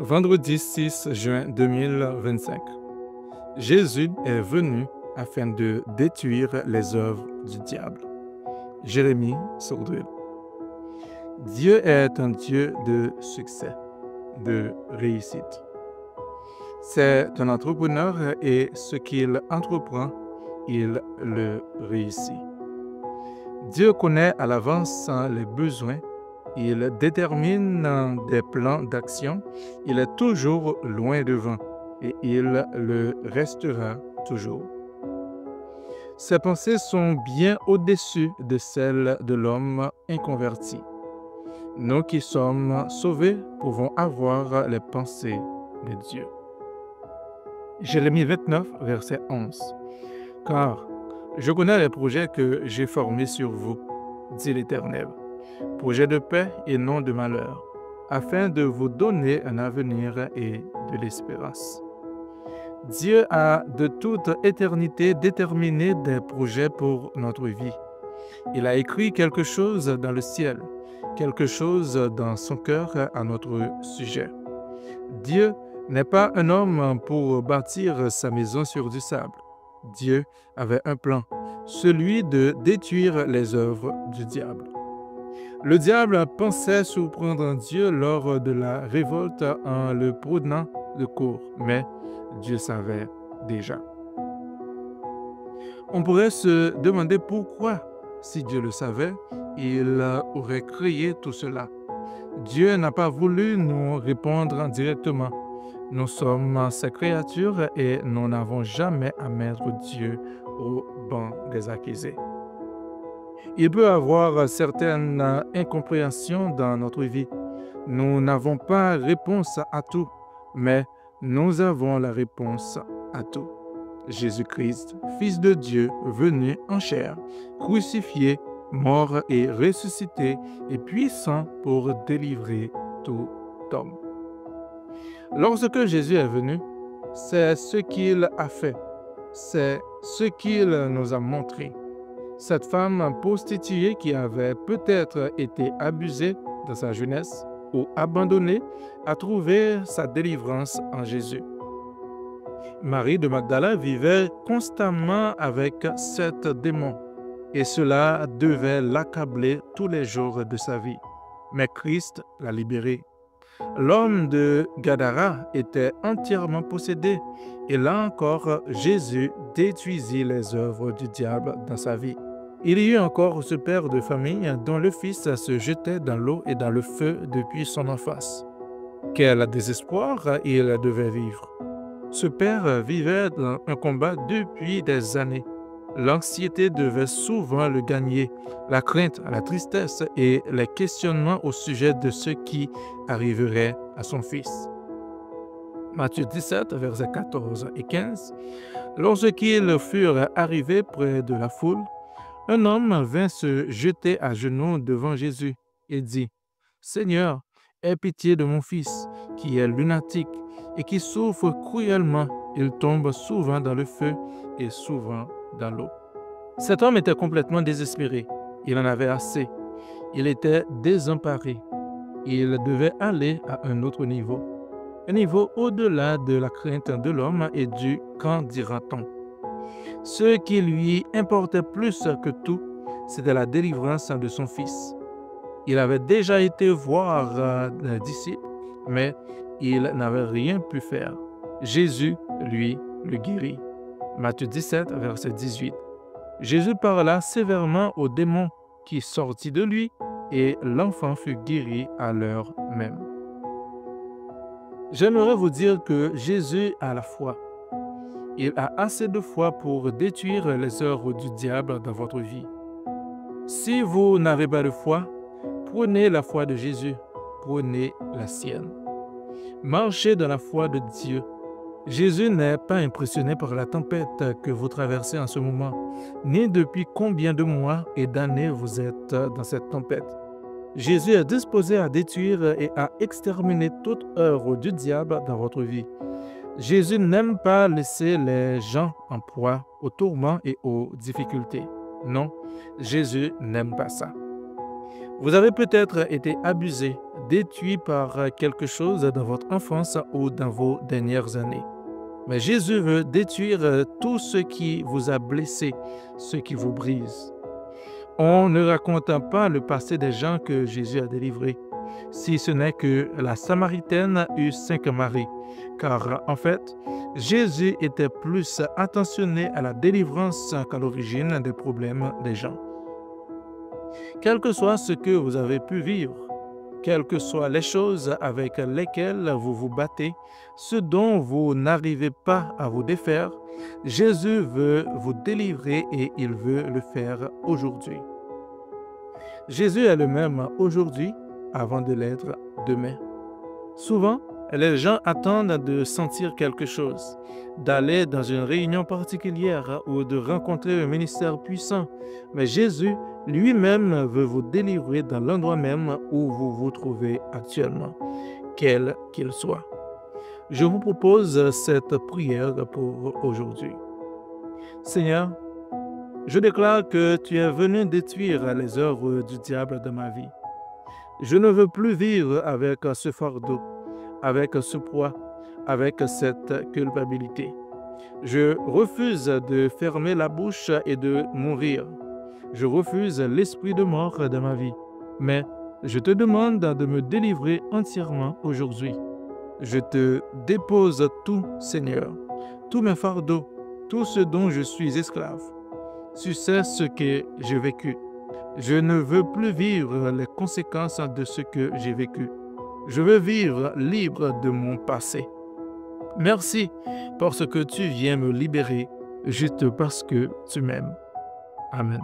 Vendredi 6 juin 2025. Jésus est venu afin de détruire les œuvres du diable. Jérémie Sourdril. Dieu est un Dieu de succès, de réussite. C'est un entrepreneur et ce qu'il entreprend, il le réussit. Dieu connaît à l'avance les besoins, il détermine des plans d'action, il est toujours loin devant et il le restera toujours. Ses pensées sont bien au-dessus de celles de l'homme inconverti. Nous qui sommes sauvés pouvons avoir les pensées de Dieu. Jérémie 29, verset 11. Car je connais les projets que j'ai formés sur vous, dit l'Éternel, projets de paix et non de malheur, afin de vous donner un avenir et de l'espérance. Dieu a de toute éternité déterminé des projets pour notre vie. Il a écrit quelque chose dans le ciel, quelque chose dans son cœur à notre sujet. Dieu n'est pas un homme pour bâtir sa maison sur du sable. Dieu avait un plan, celui de détruire les œuvres du diable. Le diable pensait surprendre Dieu lors de la révolte en le prenant de court, mais Dieu savait déjà. On pourrait se demander pourquoi, si Dieu le savait, il aurait créé tout cela. Dieu n'a pas voulu nous répondre directement. Nous sommes ses créatures et nous n'avons jamais à mettre Dieu au banc des accusés. Il peut y avoir certaines incompréhensions dans notre vie. Nous n'avons pas réponse à tout, mais nous avons la réponse à tout. Jésus-Christ, Fils de Dieu, venu en chair, crucifié, mort et ressuscité, est puissant pour délivrer tout homme. Lorsque Jésus est venu, c'est ce qu'il a fait, c'est ce qu'il nous a montré. Cette femme prostituée qui avait peut-être été abusée dans sa jeunesse ou abandonnée a trouvé sa délivrance en Jésus. Marie de Magdala vivait constamment avec 7 démons et cela devait l'accabler tous les jours de sa vie. Mais Christ l'a libérée. L'homme de Gadara était entièrement possédé et là encore, Jésus détruisit les œuvres du diable dans sa vie. Il y eut encore ce père de famille dont le fils se jetait dans l'eau et dans le feu depuis son enfance. Quel désespoir il devait vivre! Ce père vivait dans un combat depuis des années. L'anxiété devait souvent le gagner, la crainte, la tristesse et les questionnements au sujet de ce qui arriverait à son fils. Matthieu 17, versets 14 et 15. Lorsqu'ils furent arrivés près de la foule, un homme vint se jeter à genoux devant Jésus et dit, « Seigneur, aie pitié de mon fils, qui est lunatique et qui souffre cruellement. Il tombe souvent dans le feu et souvent dans l'eau. » Cet homme était complètement désespéré. Il en avait assez. Il était désemparé. Il devait aller à un autre niveau. Un niveau au-delà de la crainte de l'homme et du « qu'en dira-t-on ». Ce qui lui importait plus que tout, c'était la délivrance de son fils. Il avait déjà été voir les disciples, mais il n'avait rien pu faire. Jésus, lui, le guérit. Matthieu 17, verset 18. Jésus parla sévèrement au démon qui sortit de lui et l'enfant fut guéri à l'heure même. J'aimerais vous dire que Jésus a la foi. Il a assez de foi pour détruire les œuvres du diable dans votre vie. Si vous n'avez pas de foi, prenez la foi de Jésus, prenez la sienne. Marchez dans la foi de Dieu. Jésus n'est pas impressionné par la tempête que vous traversez en ce moment, ni depuis combien de mois et d'années vous êtes dans cette tempête. Jésus est disposé à détruire et à exterminer toute œuvre du diable dans votre vie. Jésus n'aime pas laisser les gens en proie aux tourments et aux difficultés. Non, Jésus n'aime pas ça. Vous avez peut-être été abusé, détruit par quelque chose dans votre enfance ou dans vos dernières années. Mais Jésus veut détruire tout ce qui vous a blessé, ce qui vous brise. On ne raconte pas le passé des gens que Jésus a délivrés, si ce n'est que la Samaritaine eut 5 maris, car en fait, Jésus était plus attentionné à la délivrance qu'à l'origine des problèmes des gens. Quel que soit ce que vous avez pu vivre, quelles que soient les choses avec lesquelles vous vous battez, ce dont vous n'arrivez pas à vous défaire, Jésus veut vous délivrer et il veut le faire aujourd'hui. Jésus est le même aujourd'hui avant de l'être demain. Souvent, les gens attendent de sentir quelque chose, d'aller dans une réunion particulière ou de rencontrer un ministère puissant. Mais Jésus lui-même veut vous délivrer dans l'endroit même où vous vous trouvez actuellement, quel qu'il soit. Je vous propose cette prière pour aujourd'hui. Seigneur, je déclare que tu es venu détruire les œuvres du diable de ma vie. Je ne veux plus vivre avec ce fardeau, avec ce poids, avec cette culpabilité. Je refuse de fermer la bouche et de mourir. Je refuse l'esprit de mort de ma vie. Mais je te demande de me délivrer entièrement aujourd'hui. Je te dépose tout, Seigneur, tous mes fardeaux, tout ce dont je suis esclave. Tu sais ce que j'ai vécu. Je ne veux plus vivre les conséquences de ce que j'ai vécu. Je veux vivre libre de mon passé. Merci parce que tu viens me libérer juste parce que tu m'aimes. Amen.